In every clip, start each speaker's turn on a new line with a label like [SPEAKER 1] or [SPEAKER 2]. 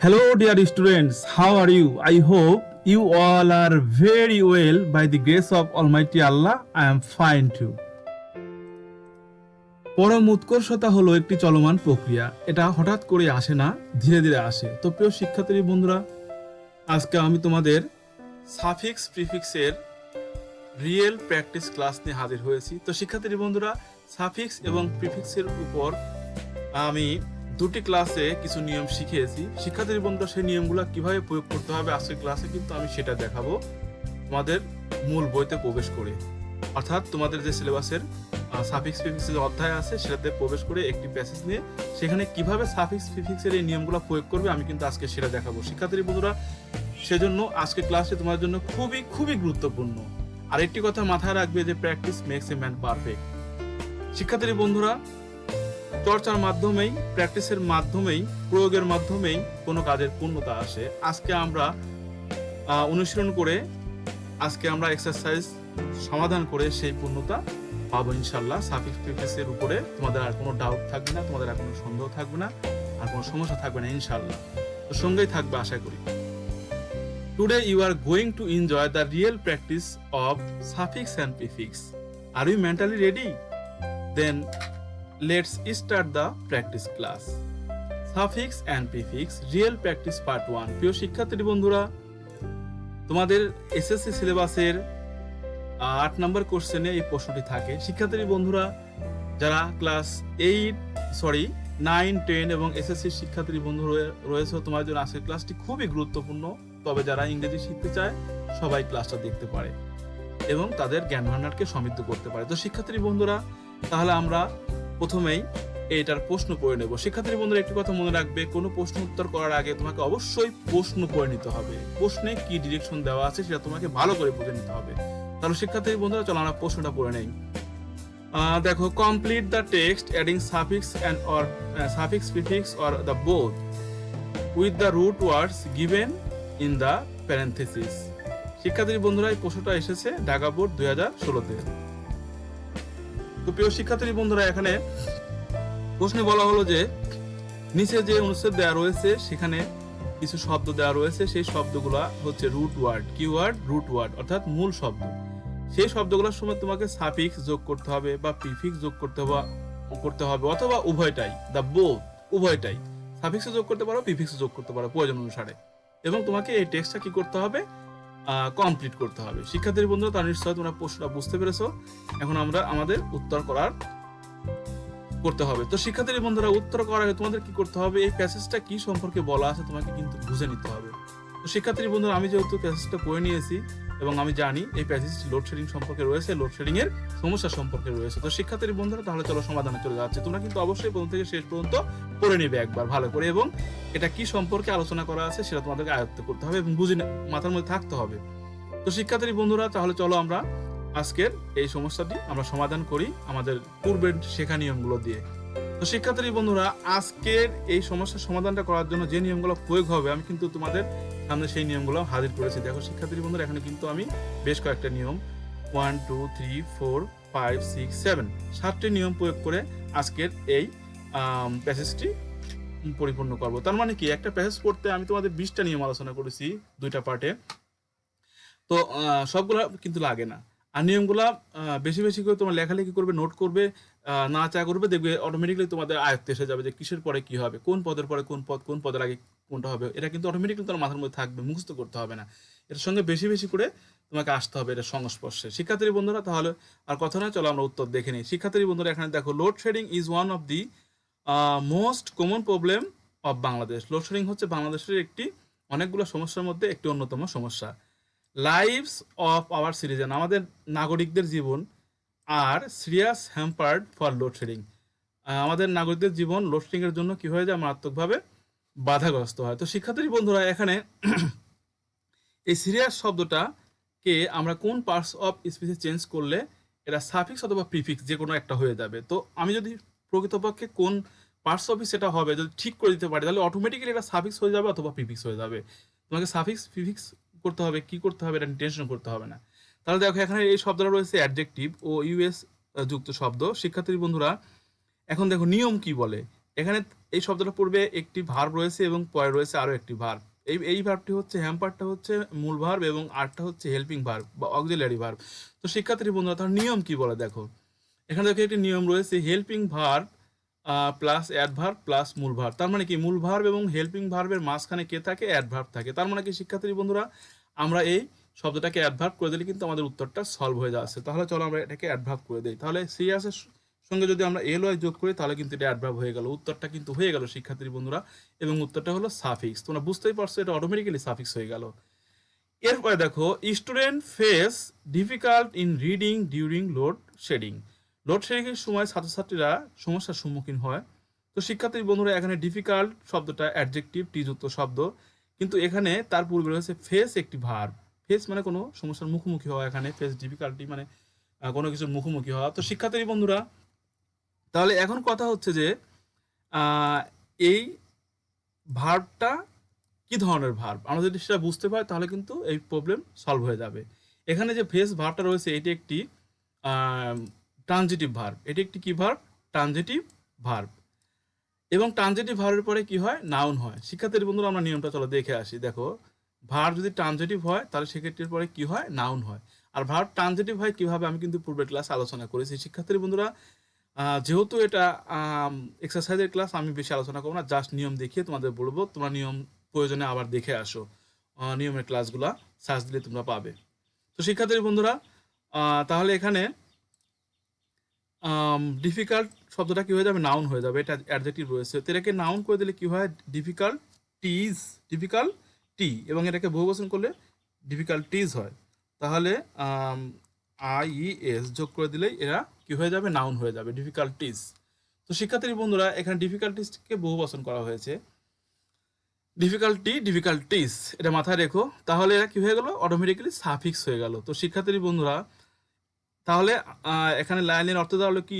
[SPEAKER 1] Hello, dear students. How are you? I hope you all are very well by the grace of Almighty Allah. I am fine too. পরম উৎকর্ষতা হলো একটি চলমান প্রক্রিয়া। এটা হঠাৎ করে আসে না, ধীরে ধীরে আসে। তো প্রিয় শিক্ষার্থী বন্ধুরা, আজকে আমি তোমাদের সাফিক্স প্রিফিক্সের রিয়েল প্র্যাকটিস ক্লাস নিয়ে হাজির হয়েছি। তো শিক্ষার্থী বন্ধুরা, সাফিক্স এবং প্রিফিক্সের উপর আমি দুটি ক্লাসে কিছু নিয়ম শিখিয়েছি। শিক্ষার্থী বন্ধুরা, সেই নিয়মগুলো কিভাবে প্রয়োগ করতে হবে আজকের ক্লাসে কিন্তু আমি সেটা দেখাবো তোমাদের মূল বইতে প্রবেশ করে, অর্থাৎ তোমাদের যে সিলেবাসের সাফিক্স প্রিফিক্সের যে অধ্যায় আছে সেটাতে প্রবেশ করে একটি প্যাসেজ নিয়ে সেখানে কিভাবে সাফিক্স প্রিফিক্সের এই নিয়মগুলো প্রয়োগ করবে আমি কিন্তু আজকে সেটা দেখাবো। শিক্ষার্থী বন্ধুরা, সেজন্য আজকে ক্লাসে তোমার জন্য খুবই খুবই গুরুত্বপূর্ণ। আর একটি কথা মাথায় রাখবে যে practice makes a man perfect. শিক্ষার্থী বন্ধুরা, চর্চার মাধ্যমেই, প্র্যাকটিসের মাধ্যমেই, প্রয়োগের মাধ্যমেই কোনো কাজের পূর্ণতা আসে। আজকে আমরা অনুশীলন করে, আজকে আমরা এক্সারসাইজ সমাধান করে সেই পূর্ণতা পাবো ইনশাল্লাহ। সাফিক্স প্রিফিক্সের উপরে তোমাদের আর কোনো ডাউট থাকবে না, তোমাদের আর কোনো সন্দেহ থাকবে না, আর কোনো সমস্যা থাকবে না ইনশাল্লাহ। তো সঙ্গেই থাকবে আশা করি। Today you are going to enjoy the real practice of suffix and prefix. Are you mentally ready? Then let's start the practice class. Suffix and prefix real practice part 1. প্রিয় শিক্ষার্থী বন্ধুরা, তোমাদের এসএসসি সিলেবাসের 8 নম্বর কোশ্চেনে এই প্রশ্নটি থাকে। শিক্ষার্থী বন্ধুরা, যারা ক্লাস 9, 10 এবং এসএসসি শিক্ষার্থী বন্ধু রয়েছে, তোমাদের জন্য আজকের ক্লাসটি খুবই গুরুত্বপূর্ণ। তবে যারা ইংরেজি শিখতে চায় সবাই ক্লাসটা দেখতে পারে এবং তাদের জ্ঞান ভান্ডারকে সমৃদ্ধ করতে পারে। তো শিক্ষার্থী বন্ধুরা, তাহলে আমরা প্রথমেই এটার প্রশ্ন পড়ে নেব। শিক্ষার্থী বন্ধুরা, একটি কথা মনে রাখবে, কোনো প্রশ্ন উত্তর করার আগে তোমাকে অবশ্যই প্রশ্ন পড়ে নিতে হবে। প্রশ্নে কি ডিরেকশন দেওয়া আছে সেটা তোমাকে ভালো করে বুঝে নিতে হবে। তাহলে শিক্ষার্থী বন্ধুরা, চলো আমরা প্রশ্নটা পড়ে নেই। দেখো, complete the text adding suffix and or suffix prefix or the both with the root words given in the parenthesis. শিক্ষার্থী বন্ধুরা, এই প্রশ্নটা এসেছে ঢাকা বোর্ড 2016-তে। তো প্রিয় শিক্ষার্থী বন্ধুরা, এখানে প্রশ্নে বলা হলো যে নিচে যে অনুচ্ছেদ দেওয়া রয়েছে সেখানে কিছু শব্দ দেওয়া রয়েছে, সেই শব্দগুলা হচ্ছে রুট ওয়ার্ড। কি ওয়ার্ড? রুট ওয়ার্ড, অর্থাৎ মূল শব্দ। সেই শব্দগুলোর সময় তোমাকে সাফিক্স যোগ করতে হবে বা প্রিফিক্স যোগ করতে হবে অথবা উভয়টাই, দা বোথ, উভয়টাই। সাফিক্স যোগ করতে পারো, প্রিফিক্স যোগ করতে পারো প্রয়োজন অনুসারে। এবং তোমাকে এই টেক্সটটা কি করতে হবে? কমপ্লিট করতে হবে। শিক্ষার্থী বন্ধুরা, তার নিশ্চয় তোমরা প্রশ্নটা বুঝতে পেরেছো। এখন আমরা আমাদের উত্তর করতে হবে। তো শিক্ষার্থী বন্ধুরা, উত্তর করার আগে তোমাদের কি করতে হবে? এই প্যাসেজটা কি সম্পর্কে বলা আছে তোমাকে কিন্তু বুঝে নিতে হবে। তো শিক্ষার্থী বন্ধুরা, আমি যেহেতু প্যাসেজটা পড়ে নিয়েছি এবং আমি জানি এই প্যাসেজটি লোডশেডিং সম্পর্কে রয়েছে, লোডশেডিং এর সমস্যা সম্পর্কে রয়েছে। তো শিক্ষার্থী বন্ধুরা, তাহলে চলো সমাধানে চলে যাচ্ছে। তোমরা কিন্তু অবশ্যই প্রথম থেকে শেষ পর্যন্ত পড়ে নেবে একবার ভালো করে, এবং এটা কি সম্পর্কে আলোচনা করা আছে সেটা তোমাদেরকে আয়ত্ত করতে হবে এবং বুঝে মাথার মধ্যে থাকতে হবে। তো শিক্ষার্থী বন্ধুরা, তাহলে চলো আমরা আজকের এই সমস্যাটি আমরা সমাধান করি আমাদের পূর্বের শেখা নিয়মগুলো দিয়ে। তো শিক্ষার্থী বন্ধুরা, আজকের এই সমস্যার সমাধানটা করার জন্য যে নিয়মগুলো প্রয়োগ হবে আমি কিন্তু তোমাদের সামনে সেই নিয়মগুলো হাজির করেছি। দেখো শিক্ষার্থী বন্ধুরা, এখানে কিন্তু আমি বেশ কয়েকটা নিয়ম 1, 2, 3, 4, 5, 6, 7 7টি নিয়ম প্রয়োগ করে আজকের এই প্যাসেজটি পরিপূর্ণ করব। তার মানে কি, একটা প্যাসেজ পড়তে আমি তোমাদের 20টা নিয়ম আলোচনা করেছি 2টা পার্টে। তো সবগুলো কিন্তু লাগে না। আর নিয়মগুলা বেশি বেশি করে তোমরা লেখালেখি করবে, নোট করবে, নাড়াচাড়া করবে, দেখবে অটোমেটিকলি তোমাদের আয়ত্তে এসে যাবে যে কিসের পরে কি হবে, কোন পদের পরে কোন পদ, কোন পদের আগে কোনটা হবে। এটা কিন্তু অটোমেটিকলি তোমার মাথার মধ্যে থাকবে, মুখস্থ করতে হবে না। এর সঙ্গে বেশি বেশি করে তোমাকে আসতে হবে এটা সংস্পর্শে। শিক্ষার্থী বন্ধুরা, তাহলে আর কথা নয়, চলো আমরা উত্তর দেখে নিই। শিক্ষার্থী বন্ধুরা, এখানে দেখো, load shedding is one of the most common problem of Bangladesh. Load shedding হচ্ছে বাংলাদেশের একটি অনেকগুলো সমস্যার মধ্যে একটি অন্যতম সমস্যা। লাইভস অফ আওয়ার সিটিজেন, আমাদের নাগরিকদের জীবন আর সিরিয়াস হ্যাম্পার্ড ফর লোডশেডিং, আমাদের নাগরিকদের জীবন লোডশেডিং এর জন্য কি হয়ে যায়? মারাত্মকভাবে বাধাগ্রস্ত হয়। তো শিক্ষার্থী বন্ধুরা, এখানে এই সিরিয়াস শব্দটাকে আমরা কোন পার্টস অফ স্পিচে চেঞ্জ করলে এটা সাফিক্স অথবা প্রিফিক্স যে কোনো একটা হয়ে যাবে। তো আমি যদি প্রকৃতপক্ষে কোন পার্টস অফ সেটা হবে যদি ঠিক করে দিতে পারি, তাহলে অটোমেটিক্যালি এটা সাফিক্স হয়ে যাবে অথবা প্রিফিক্স হয়ে যাবে। তোমাকে সাফিক্স প্রিফিক্স করতে হবে, কি করতে হবে এটা টেনশন করতে হবে না। তাহলে দেখো, এখানে এই শব্দটা রয়েছে অ্যাডজেক্টিভ ও ইউএস যুক্ত শব্দ। শিক্ষার্থী বন্ধুরা, এখন দেখো নিয়ম কি বলে। এখানে এই শব্দটা পূর্বে একটি ভার্ব রয়েছে এবং পরে রয়েছে আরো একটি ভার্ব। এই ভার্বটি হচ্ছে হ্যাম্পারটা হচ্ছে মূল ভার্ব এবং আরটা হচ্ছে হেল্পিং ভার্ব বা অক্সিলারি ভার্ব। তো শিক্ষার্থী বন্ধুরা তার নিয়ম কি বলে দেখো, এখানে দেখো একটি নিয়ম রয়েছে helping verb plus adverb plus মূল ভার্ব। তার মানে কি মূল ভার্ব এবং হেল্পিং ভার্বের মাঝখানে কে থাকে, অ্যাডভার্ব থাকে। তার মানে কি শিক্ষার্থী বন্ধুরা আমরা এই শব্দটাকে অ্যাডভার্ব করে দিলে কিন্তু আমাদের উত্তরটা সলভ হয়ে যাচ্ছে। তাহলে চলো আমরা এটাকে অ্যাডভার্ব করে দিই। তাহলে সিরিয়াসের সঙ্গে যদি আমরা এল ওয়াই যোগ করি তাহলে কিন্তু এটা অ্যাডভার্ব হয়ে গেল, উত্তরটা কিন্তু হয়ে গেল শিক্ষার্থী বন্ধুরা। এবং উত্তরটা হলো সাফিক্স। তোমরা বুঝতেই পারছো এটা অটোমেটিক্যালি সাফিক্স হয়ে গেল। এরপরে দেখো student face difficult in reading during load shedding. Load shedding এর সময় ছাত্রছাত্রীরা সমস্যার সম্মুখীন হয়। তো শিক্ষার্থী বন্ধুরা এখানে ডিফিকাল্ট শব্দটা অ্যাডজেক্টিভ টি যুক্ত শব্দ, কিন্তু এখানে তার পূর্বে রয়েছে ফেস একটি ভার্ব। ফেস মানে কোনো সমস্যার মুখোমুখি হওয়া, এখানে ফেস ডিফিকাল্টি মানে কোনো কিছুর মুখোমুখি হওয়া। তো শিক্ষার্থী বন্ধুরা তাহলে এখন কথা হচ্ছে যে আহ, এই ভার্বটা কি ধরনের ভার্ব, আমরা যদি সেটা বুঝতে পারি তাহলে কিন্তু এই প্রবলেম সলভ হয়ে যাবে। এখানে যে ফেস ভার্বটা রয়েছে এটি একটি ট্রানজিটিভ ভার্ব। এটি একটি কি ভার্ব, ট্রানজিটিভ ভার্ব। এবং ট্রানজিটিভ ভার্বের পরে কি হয়, নাউন হয়। শিক্ষার্থী বন্ধুরা আমরা নিয়মটা চলো দেখে আসি। দেখো ভার্ব যদি ট্রানজিটিভ হয় তাহলে সেক্ষেত্রে পরে কি হয়, নাউন হয়। আর ভার্ব ট্রানজিটিভ হয় কিভাবে আমি কিন্তু পূর্বের ক্লাস আলোচনা করেছি। শিক্ষার্থী বন্ধুরা যেহেতু এটা এক্সারসাইজের ক্লাস আমি বেশি আলোচনা করবো না, জাস্ট নিয়ম দেখিয়ে তোমাদের বলবো, তোমরা নিয়ম প্রয়োজনে আবার দেখে আসো। নিয়মের ক্লাসগুলা সার্চ দিলে তোমরা পাবে। তো শিক্ষার্থী বন্ধুরা তাহলে এখানে ডিফিকাল্ট শব্দটা কি হয়ে যাবে, নাউন হয়ে যাবে। এটা অ্যাডজেক্টিভ রয়েছে, তো এটাকে নাউন করে দিলে কি হয়, ডিফিকাল্ট টিজ, ডিফিকাল্ট টি, এবং এটাকে বহুবচন করলে ডিফিকাল্টিজ হয়। তাহলে আই এস যোগ করে দিলেই এরা কি হয়ে যাবে, নাউন হয়ে যাবে, ডিফিকাল্টিজ। তো শিক্ষার্থী বন্ধুরা এখানে ডিফিকাল্টিজকে বহুবচন করা হয়েছে, ডিফিকাল্টি ডিফিকাল্টিস, এটা মাথায় রেখো। তাহলে এরা কি হয়ে গেল, অটোমেটিক্যালি সাফিক্স হয়ে গেল। তো শিক্ষার্থী বন্ধুরা তাহলে এখানে লাইনের অর্থ দেওয়া হলো কি,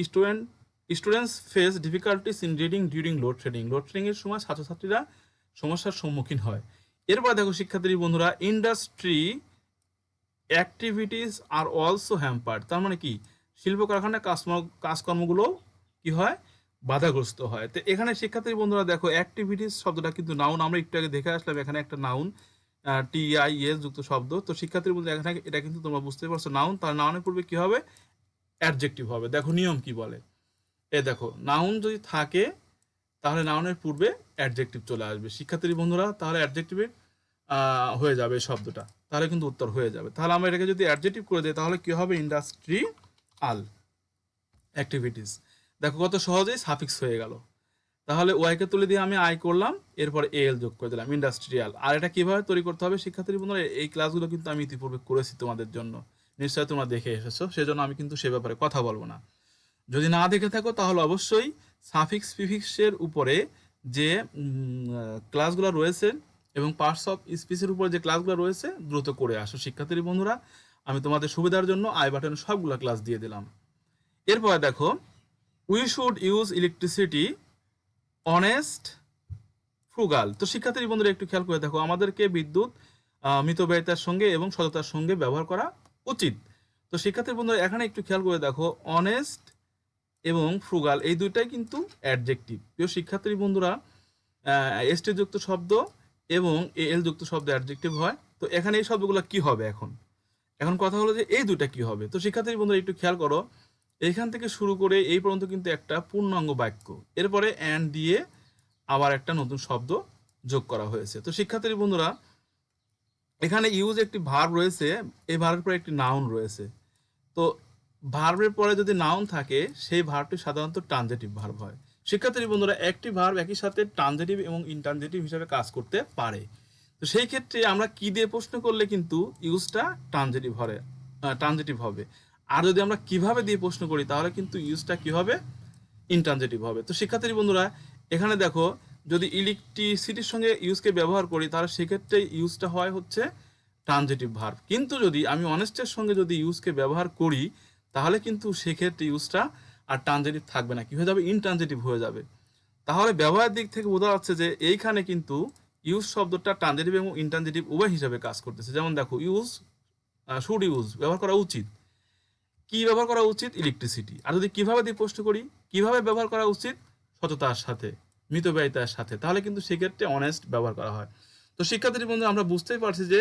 [SPEAKER 1] students face difficulties in reading during load shedding. Load shedding এর সময় ছাত্রছাত্রীরা সমস্যার সম্মুখীন হয়। এরপর দেখো শিক্ষার্থী বন্ধুরা industry activities are also hampered. তার মানে কি শিল্প কারখানার কাজকর্মগুলো কি হয়, বাধাগ্রস্ত হয়। তো এখানে শিক্ষার্থী বন্ধুরা দেখো অ্যাক্টিভিটিস শব্দটা কিন্তু নাউন, আমরা একটু আগে দেখে আসলাম এখানে একটা নাউন টি আই এস যুক্ত শব্দ। তো শিক্ষার্থী বন্ধু এখানে এটা কিন্তু তোমরা বুঝতে পারছো নাউন, তার নাউনের পূর্বে কি হবে, অ্যাডজেক্টিভ হবে। দেখো নিয়ম কি বলে, দেখো নাউন যদি থাকে তাহলে নাউনের পূর্বে অ্যাডজেক্টিভ চলে আসবে। শিক্ষার্থী বন্ধুরা তাহলে অ্যাডজেক্টিভে হয়ে যাবে শব্দটা, তাহলে কিন্তু উত্তর হয়ে যাবে। তাহলে আমরা এটাকে যদি অ্যাডজেক্টিভ করে দিই তাহলে কি হবে, ইন্ডাস্ট্রিয়াল অ্যাক্টিভিটিস। দেখো কত সহজেই সাফিক্স হয়ে গেল। তাহলে ওয়াইকে তুলে দিয়ে আমি আই করলাম, এরপর এল যোগ করে দিলাম, ইন্ডাস্ট্রিয়াল। আর এটা কিভাবে তৈরি করতে হবে শিক্ষার্থী বন্ধুরা, এই ক্লাসগুলো কিন্তু আমি ইতিপূর্বে করেছি তোমাদের জন্য, নিশ্চয়ই তোমরা দেখে এসেছো, সেজন্য আমি কিন্তু সে ব্যাপারে কথা বলবো না। যদি না দেখে থাকো তাহলে অবশ্যই সাফিক্স প্রিফিক্সের উপরে যে ক্লাসগুলো রয়েছে এবং পার্টস অফ স্পিচের উপরে যে ক্লাসগুলো রয়েছে দ্রুত করে আসো শিক্ষার্থী বন্ধুরা। আমি তোমাদের সুবিধার জন্য আই বাটনে সবগুলো ক্লাস দিয়ে দিলাম। এরপরে দেখো we should use electricity honest frugal. তো শিক্ষার্থী বন্ধুরা একটু খেয়াল করে দেখো, আমাদেরকে বিদ্যুৎ মিতব্যয়িতার সঙ্গে এবং সততার সঙ্গে ব্যবহার করা উচিত। তো শিক্ষার্থী বন্ধুরা এখানে একটু খেয়াল করে দেখো অনেস্ট এবং ফ্রুগাল এই দুইটাই কিন্তু অ্যাডজেক্টিভ। প্রিয় শিক্ষার্থী বন্ধুরা এসটি যুক্ত শব্দ এবং এল যুক্ত শব্দ অ্যাডজেক্টিভ হয়। তো এখানে এই শব্দগুলো কি হবে, এখন এখন কথা হলো যে এই দুইটা কি হবে। তো শিক্ষার্থী বন্ধুরা একটু খেয়াল করো, এইখান থেকে শুরু করে এই পর্যন্ত কিন্তু একটা পূর্ণাঙ্গ বাক্য, এরপরে অ্যান্ড দিয়ে আবার একটা নতুন শব্দ যোগ করা হয়েছে। তো শিক্ষার্থী বন্ধুরা এখানে ইউজ একটি ভার্ব রয়েছে, এই ভার্বের পরে একটি নাউন রয়েছে। তো ভার্বের পরে যদি নাউন থাকে সেই ভার্বটি সাধারণত ট্রানজিটিভ ভার্ব হয়। শিক্ষার্থী বন্ধুরা একটি ভার্ব একই সাথে ট্রানজিটিভ এবং ইনট্রানজিটিভ হিসেবে কাজ করতে পারে। তো সেই ক্ষেত্রে আমরা কি দিয়ে প্রশ্ন করলে কিন্তু ইউজটা ট্রানজিটিভ হবে। আর যদি আমরা কিভাবে দিয়ে প্রশ্ন করি তাহলে কিন্তু ইউজটা কি হবে, ইনট্রানজিটিভ হবে। তো শিক্ষার্থী বন্ধুরা এখানে দেখো যদি ইলেকট্রিসিটির সঙ্গে ইউজকে ব্যবহার করি তাহলে সেক্ষেত্রে ইউজটা হয় হচ্ছে ট্রানজিটিভ ভার্ব। কিন্তু যদি আমি অনেস্টের সঙ্গে যদি ইউজকে ব্যবহার করি তাহলে কিন্তু সেক্ষেত্রে ইউজটা আর ট্রানজিটিভ থাকবে না, কি হয়ে যাবে, ইনট্রানজিটিভ হয়ে যাবে। তাহলে ব্যবহারের দিক থেকে বোঝা যাচ্ছে যে এইখানে কিন্তু ইউজ শব্দটা ট্রানজিটিভ এবং ইনট্রানজিটিভ উভয় হিসাবে কাজ করতেছে। যেমন দেখো ইউজ, শুড ইউজ ব্যবহার করা উচিত, কি ব্যবহার করা উচিত, ইলেকট্রিসিটি। আর যদি কিভাবে দিয়ে প্রশ্ন করি, কিভাবে ব্যবহার করা উচিত, সততার সাথে। মিতব্যয়িতার সাথে, তাহলে কিন্তু সেক্ষেত্রে অনেস্ট ব্যবহার করা হয়। তো শিক্ষার্থী বন্ধু আমরা বুঝতেই পারছি যে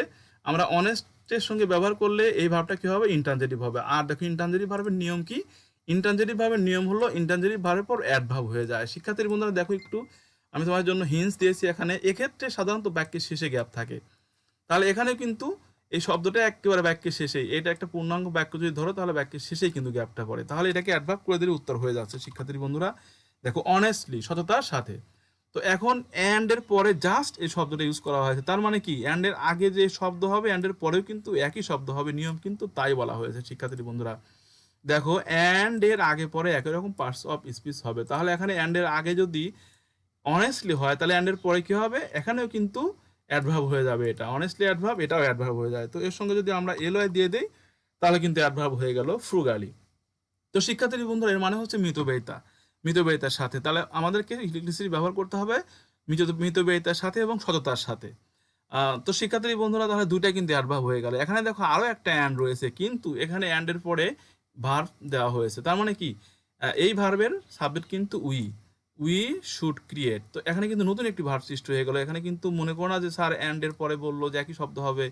[SPEAKER 1] আমরা অনেস্টের সঙ্গে ব্যবহার করলে এই ভাবটা কি হবে, ইন্ট্রানজিটিভ হবে। আর দেখো ইন্ট্রানজিটিভ ভার্বের নিয়ম কি, ইন্ট্রানজিটিভ ভার্বের নিয়ম হলো ইন্ট্রানজিটিভ ভার্বের পর অ্যাডভার্ব হয়ে যায়। শিক্ষার্থী বন্ধুরা দেখো একটু আমি তোমার জন্য হিন্টস দিয়েছি এখানে, এক্ষেত্রে সাধারণত বাক্যের শেষে গ্যাপ থাকে। তাহলে এখানে কিন্তু এই শব্দটা একেবারে বাক্যের শেষেই, এটা একটা পূর্ণাঙ্গ বাক্য যদি ধরো তাহলে বাক্যের শেষেই কিন্তু গ্যাপটা পড়ে, তাহলে এটাকে অ্যাডভার্ব করে দিলে উত্তর হয়ে যাচ্ছে। শিক্ষার্থী বন্ধুরা দেখো অনেস্টলি, সততার সাথে। তো এখন অ্যান্ড এর পরে জাস্ট এই শব্দটা ইউজ করা হয়েছে, তার মানে কি অ্যান্ড এর আগে যে শব্দ হবে অ্যান্ড এর পরেও কিন্তু একই শব্দ হবে, নিয়ম কিন্তু তাই বলা হয়েছে। শিক্ষার্থী বন্ধুরা দেখো অ্যান্ড এর আগে পরে একই রকম পার্টস অফ স্পিচ হবে, তাহলে এখানে অ্যান্ড এর আগে যদি অনেস্টলি হয় তাহলে অ্যান্ড এর পরে কি হবে, এখানেও কিন্তু অ্যাডভার্ব হয়ে যাবে, এটা অনেস্টলি অ্যাডভার্ব, এটাও অ্যাডভার্ব হয়ে যায়। তো এর সঙ্গে যদি আমরা এলওয়াই দিয়ে দেই তাহলে কিন্তু অ্যাডভার্ব হয়ে গেল ফ্রুগালি। তো শিক্ষার্থী বন্ধুরা এর মানে হচ্ছে মিতব্যয়িতা, মিতব্যয়িতার সাথে। তাহলে আমাদেরকে ইলেকট্রিসিটি ব্যবহার করতে হবে মিতব্যয়িতার সাথে এবং সততার সাথে। তো শিক্ষার্থী বন্ধুরা তাহলে দুইটা কিন্তু অ্যাডভার্ব হয়ে গেল। এখানে দেখো আরো একটা অ্যান্ড রয়েছে, কিন্তু এখানে অ্যান্ড এর পরে ভার্ব দেওয়া হয়েছে, তার মানে কি এই ভার্বের সাবজেক্ট কিন্তু উই শুড ক্রিয়েট। তো এখানে কিন্তু নতুন একটি ভার্ব সৃষ্টি হয়ে গেল। এখানে কিন্তু মনে করো না যে স্যার অ্যান্ড এর পরে বললো যে একই শব্দ হবে,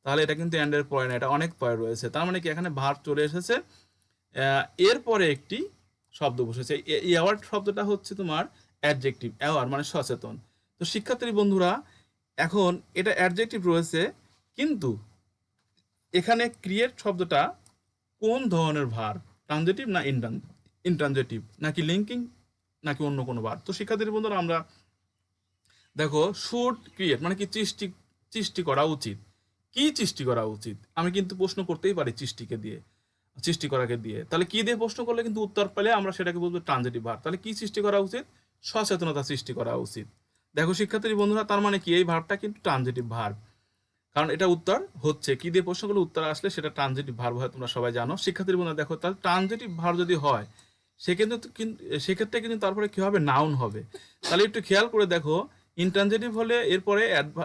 [SPEAKER 1] তাহলে এটা কিন্তু অ্যান্ড এর পরে না, এটা অনেক পরে রয়েছে। তার মানে কি এখানে ভার্ব চলে এসেছে, এরপরে একটি শব্দ বসেছে। অ্যাওয়ার শব্দটা হচ্ছে তোমার অ্যাডজেক্টিভ, অ্যাওয়ার মানে সচেতন। তো শিক্ষার্থী বন্ধুরা এখন এটা অ্যাডজেক্টিভ রয়েছে, কিন্তু এখানে ক্রিয়েট শব্দটা কোন ধরনের ভার, ট্রানজেটিভ না ইনট্রানজেটিভ, নাকি লিঙ্কিং, নাকি অন্য কোনো ভার। তো শিক্ষার্থী বন্ধুরা আমরা দেখো শুড ক্রিয়েট মানে কি সৃষ্টি করা উচিত। কি সৃষ্টি করা উচিত, আমি কিন্তু প্রশ্ন করতেই পারি সৃষ্টি করাকে দিয়ে, তাহলে কি দিয়ে প্রশ্ন করলে কিন্তু উত্তর পেলে আমরা সেটাকে বলবো ট্রানজিটিভ ভার্ব। তাহলে কি সৃষ্টি করা উচিত, সচেতনতা সৃষ্টি করা উচিত। দেখো শিক্ষার্থী বন্ধুরা তার মানে কি এই ভার্বটা কিন্তু ট্রানজিটিভ ভার্ব, কারণ এটা উত্তর হচ্ছে কি দিয়ে প্রশ্ন করলে উত্তর আসলে সেটা ট্রানজিটিভ ভার্ব হয়, তোমরা সবাই জানো। শিক্ষার্থী বন্ধুরা দেখো তাহলে ট্রানজিটিভ ভার্ব যদি হয় সেক্ষেত্রে কিন্তু তারপরে কি হবে, নাউন হবে। তাহলে একটু খেয়াল করে দেখো, ইনট্রানজিটিভ হলে এরপরে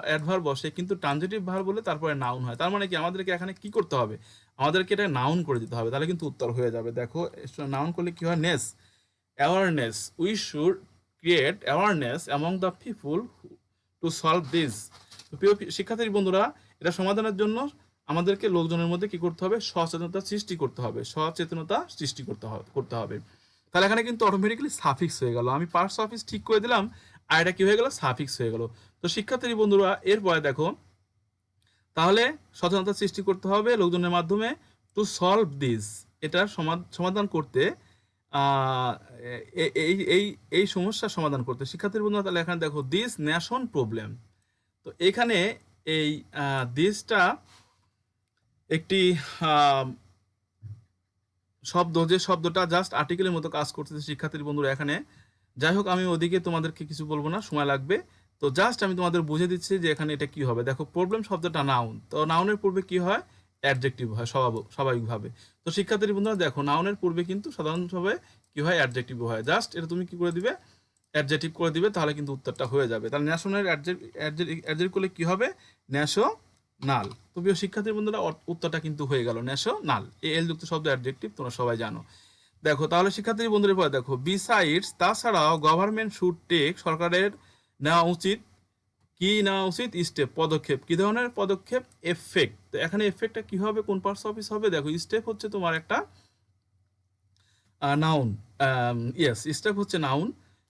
[SPEAKER 1] অ্যাডভার্ব বসে, কিন্তু ট্রানজিটিভ ভার্ব বলে তারপরে নাউন হয়। তার মানে কি আমাদেরকে এখানে কি করতে হবে, আমাদেরকে এটা নাউন করে দিতে হবে, তাহলে কিন্তু উত্তর হয়ে যাবে। দেখো নাউন করলে কি হয়, ness, awareness, we should create awareness among the people to solve this. প্রিয় শিক্ষার্থী বন্ধুরা এটা সমাধানের জন্য আমাদেরকে লোকজনের মধ্যে কি করতে হবে, সচেতনতা সৃষ্টি করতে হবে। তাহলে এখানে কিন্তু অটোমেটিক্যালি সাফিক্স হয়ে গেল, আমি পার্টস অফিস ঠিক করে দিলাম আর এটা কি হয়ে গেল, সাফিক্স হয়ে গেল। তো শিক্ষার্থী বন্ধুরা এরপরে দেখো তাহলে সচেতনতা সৃষ্টি করতে হবে লোকজনের মাধ্যমে, টু সলভ দিস, এটা সমাধান করতে, এই এই এই সমস্যার সমাধান করতে। শিক্ষার্থীর বন্ধুরা তাহলে এখানে দেখো দিস ন্যাশন প্রবলেম। তো এখানে এই দিসটা একটি শব্দ, যে শব্দটা জাস্ট আর্টিকেলের মতো কাজ করতেছে। শিক্ষার্থীর বন্ধুরা এখানে যাই হোক আমি ওদিকে তোমাদেরকে কিছু বলবো না, সময় লাগবে। তো জাস্ট আমি তোমাদের বুঝে দিচ্ছি যে এখানে এটা কি হবে। দেখো প্রবলেম শব্দটা নাউন, তো নাউনের পূর্বে কি হয়, অ্যাডজেক্টিভ হয় স্বাভাবিকভাবে। তো শিক্ষার্থীর বন্ধুরা দেখো নাউনের পূর্বে কিন্তু সাধারণভাবে কি হয়, অ্যাডজেক্টিভ হয়। জাস্ট এটা তুমি কি করে দিবে, অ্যাডজেক্টিভ করে দিবে, তাহলে কিন্তু উত্তরটা হয়ে যাবে। তাহলে ন্যাশনের অ্যাডজেক্টিভ করলে কি হবে, ন্যাশনাল। তো প্রিয় শিক্ষার্থী বন্ধুরা উত্তরটা কিন্তু হয়ে গেল ন্যাশনাল, এল যুক্ত শব্দ অ্যাডজেক্টিভ, তোমরা সবাই জানো। দেখো তাহলে শিক্ষার্থী বন্ধুদের পরে দেখো বিসাইডস, তাছাড়াও গভর্নমেন্ট শুড টেক, সরকারের নেওয়া উচিত, কি নেওয়া উচিত, স্টেপ পদক্ষেপ। কি ধরনের পদক্ষেপ, এফেক্ট। তো এখানে এফেক্টটা কি হবে, কোন পার্টস অফিস হবে, দেখো স্টেপ হচ্ছে তোমার একটা নাউন, ইয়েস স্টেপ হচ্ছে নাউন।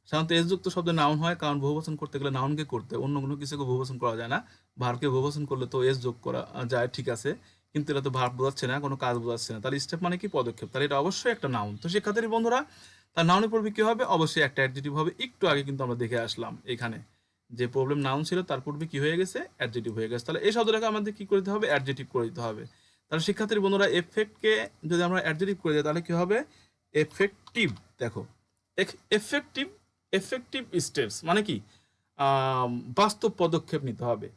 [SPEAKER 1] সাধারণত এস যুক্ত শব্দ নাউন হয়, কারণ বহুবচন করতে গেলে নাউনকে করতে, অন্য কোনো কিছুকে বহুবচন করা যায় না। ভার্বকে বহুবচন করলে তো এস যোগ করা যায়, ঠিক আছে, কিন্তু এটা তো ভার্ব বোঝাচ্ছে না, কোনো কাজ বোঝাচ্ছে না। তাহলে স্টেপ মানে কি, পদক্ষেপ, তাহলে এটা অবশ্যই একটা নাউন। তো শিক্ষার্থী বন্ধুরা তার নাউনের পূর্বে কি হবে, অবশ্যই একটা অ্যাডজেক্টিভ হবে। একটু আগে কিন্তু আমরা দেখে আসলাম এখানে যে প্রবলেম নাউন ছিল, তার পূর্বে কি হয়ে গেছে, অ্যাডজেক্টিভ হয়ে গেছে। তাহলে এই শব্দটাকে আমাদের কি করে দিতে হবে, অ্যাডজেক্টিভ করে দিতে হবে। তাহলে শিক্ষার্থী বন্ধুরা এফেক্টকে যদি আমরা অ্যাডজেক্টিভ করে দিই তাহলে কি হবে, এফেক্টিভ। দেখো এফেক্টিভ, এফেক্টিভ স্টেপস মানে কি, বাস্তব পদক্ষেপ নিতে হবে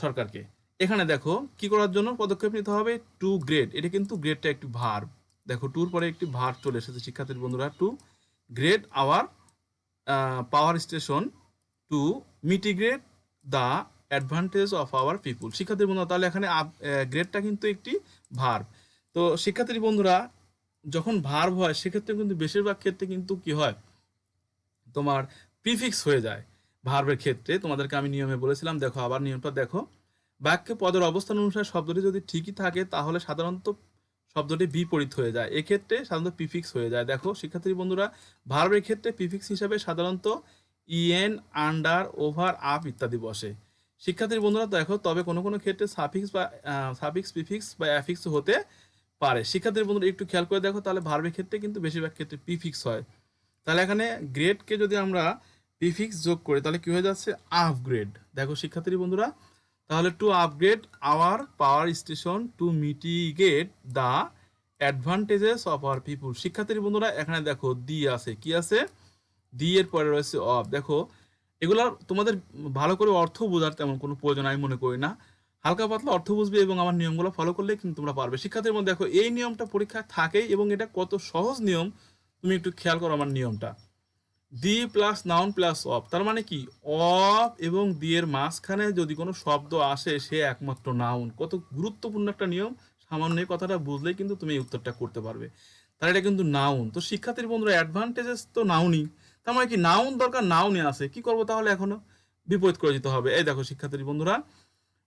[SPEAKER 1] সরকারকে। এখানে দেখো কি করার জন্য পদক্ষেপ নিতে হবে, টু গ্রেড, এটা কিন্তু গ্রেডটা একটি ভার্ব। দেখো টুর পরে একটি ভার্ব চলে এসেছে শিক্ষার্থীর বন্ধুরা, to grade our power station to mitigate the advantage of our people. শিক্ষার্থীর বন্ধুরা তাহলে এখানে গ্রেডটা কিন্তু একটি ভার্ব। তো শিক্ষার্থী বন্ধুরা যখন ভার্ব হয় সেক্ষেত্রে কিন্তু বেশিরভাগ ক্ষেত্রে কিন্তু কি হয়, তোমার প্রিফিক্স হয়ে যায় ভার্বের ক্ষেত্রে। তোমাদেরকে আমি নিয়মে বলেছিলাম, দেখো আবার নিয়মটা দেখো। বাক্যে পদের অবস্থান অনুসারে শব্দটি যদি ঠিকই থাকে তাহলে সাধারণত শব্দটি বিপরীত হয়ে যায়, এক্ষেত্রে সাধারণত প্রিফিক্স হয়ে যায়। দেখো শিক্ষার্থী বন্ধুরা, ভার্বের ক্ষেত্রে প্রিফিক্স হিসাবে সাধারণত ইএন, আন্ডার, ওভার, আপ ইত্যাদি বসে। শিক্ষার্থী বন্ধুরা দেখো, তবে কোনো কোনো ক্ষেত্রে সাফিক্স বা সাফিক্স, প্রিফিক্স বা অ্যাফিক্স হতে পারে। শিক্ষার্থী বন্ধুরা একটু খেয়াল করে দেখো, তাহলে ভার্বের ক্ষেত্রে কিন্তু বেশিরভাগ ক্ষেত্রে প্রিফিক্স হয়। তাহলে এখানে গ্রেডকে যদি আমরা প্রিফিক্স যোগ করি তাহলে কি হয়ে যাচ্ছে, আপগ্রেড। দেখো শিক্ষার্থী বন্ধুরা, তাহলে to upgrade our power station to mitigate the advantages of our people. শিক্ষার্থী বন্ধুরা এখানে দেখো দি আছে, কি আছে, দি এর পরে রয়েছে অফ। দেখো এগুলার তোমাদের ভালো করে অর্থ বোঝার তেমন কোনো প্রয়োজন আমি মনে করি না, হালকা পাতলা অর্থ বুঝবে এবং আমার নিয়মগুলো ফলো করলে কিন্তু তোমরা পারবে। শিক্ষার্থীর মধ্যে দেখো এই নিয়মটা পরীক্ষায় থাকেই এবং এটা কত সহজ নিয়ম তুমি একটু খেয়াল করো আমার নিয়মটা। The plus noun plus of, তার মানে কি অফ এবং দি এর মাঝখানে যদি কোনো শব্দ আসে সে একমাত্র নাউন। কত গুরুত্বপূর্ণ একটা নিয়ম, সামান্য এই কথাটা বুঝলেই কিন্তু তুমি এই উত্তরটা করতে পারবে। তাহলে এটা কিন্তু নাউন। তো শিক্ষার্থীর বন্ধুরা অ্যাডভান্টেজেস তো নাউনই, তার মানে কি নাউন দরকার, নাউনই আছে, কি করবো তাহলে এখনো বিপরীত করে দিতে হবে। এই দেখো শিক্ষার্থীর বন্ধুরা,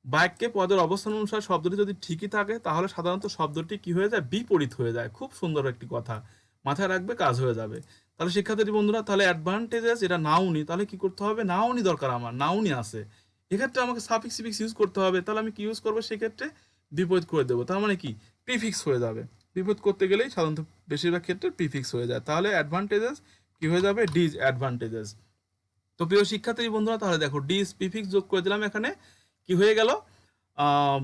[SPEAKER 1] বাক্যে পদের অবস্থান অনুসারে শব্দটি যদি ঠিকই থাকে তাহলে সাধারণত শব্দটি কি হয়ে যায়, বিপরীত হয়ে যায়। খুব সুন্দর একটি কথা, মাথায় রাখবে, কাজ হয়ে যাবে। তাহলে শিক্ষার্থী বন্ধুরা, তাহলে অ্যাডভান্টেজেস এটা নাউনই, তাহলে কি করতে হবে, নাউনই দরকার, আমার নাউনই আছে, এক্ষেত্রে আমাকে সাফিক্স সিফিক্স ইউজ করতে হবে। তাহলে আমি কি ইউজ করবো, সেক্ষেত্রে বিপরীত করে দেবো, তার মানে কি প্রিফিক্স হয়ে যাবে। বিপরীত করতে গেলেই সাধারণত বেশিরভাগ ক্ষেত্রে প্রিফিক্স হয়ে যায়। তাহলে অ্যাডভান্টেজেস কি হয়ে যাবে, ডিজ অ্যাডভান্টেজেস। তো প্রিয় শিক্ষার্থী বন্ধুরা, তাহলে দেখো ডিজ প্রিফিক্স যোগ করে দিলাম, এখানে কি হয়ে গেল, আম,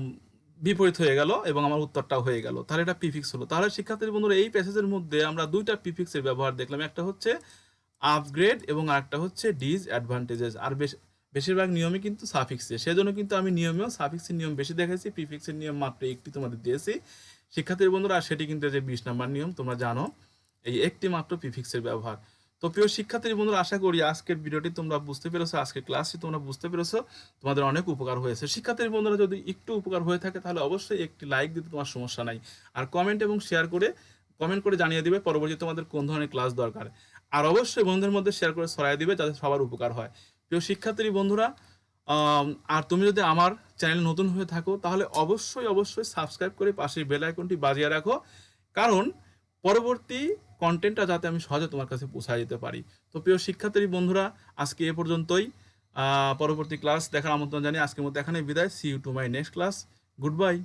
[SPEAKER 1] বিপরীত হয়ে গেল এবং আমার উত্তরটাও হয়ে গেল। তাহলে এটা প্রিফিক্স হলো। তাহলে শিক্ষার্থী বন্ধুরা এই প্যাসেজের মধ্যে আমরা দুইটা প্রিফিক্সের ব্যবহার দেখলাম, একটা হচ্ছে আপগ্রেড এবং আরেকটা হচ্ছে ডিজ অ্যাডভান্টেজেস। আর বেশিরভাগ নিয়মই কিন্তু সাফিক্সে, সেজন্য কিন্তু আমি নিয়মেও সাফিক্সের নিয়ম বেশি দেখেছি, প্রিফিক্সের নিয়ম মাত্র একটি তোমাদের দিয়েছি শিক্ষার্থী বন্ধুরা। আর সেটি কিন্তু যে 20 নাম্বার নিয়ম, তোমরা জানো এই একটি মাত্র প্রিফিক্সের ব্যবহার। তো প্রিয় শিক্ষার্থী বন্ধুরা, আশা করি আজকের ভিডিওটি তোমরা বুঝতে পেরেছো, আজকের ক্লাসটি তোমরা বুঝতে পেরেছো, তোমাদের অনেক উপকার হয়েছে। শিক্ষার্থী বন্ধুরা যদি একটু উপকার হয়ে থাকে তাহলে অবশ্যই একটি লাইক দিতে তোমার সমস্যা নাই, আর কমেন্ট এবং শেয়ার করে কমেন্ট করে জানিয়ে দিবে পরবর্তী তোমাদের কোন ধরনের ক্লাস দরকার। আর অবশ্যই বন্ধুদের মধ্যে শেয়ার করে ছড়াই দিবে যাতে সবার উপকার হয়। প্রিয় শিক্ষার্থী বন্ধুরা, আর তুমি যদি আমার চ্যানেল নতুন হয়ে থাকো তাহলে অবশ্যই অবশ্যই সাবস্ক্রাইব করে পাশের বেল আইকনটি বাজিয়ে রাখো, কারণ পরবর্তী কন্টেন্টটা যাতে আমি সহজে তোমার কাছে পৌঁছায় দিতে পারি। তো প্রিয় শিক্ষার্থী বন্ধুরা, আজকে এ পর্যন্তই। পরবর্তী ক্লাস দেখার আমন্ত্রণ জানিয়ে আজকের মতো এখানে বিদায়। See you to my next class. Good by.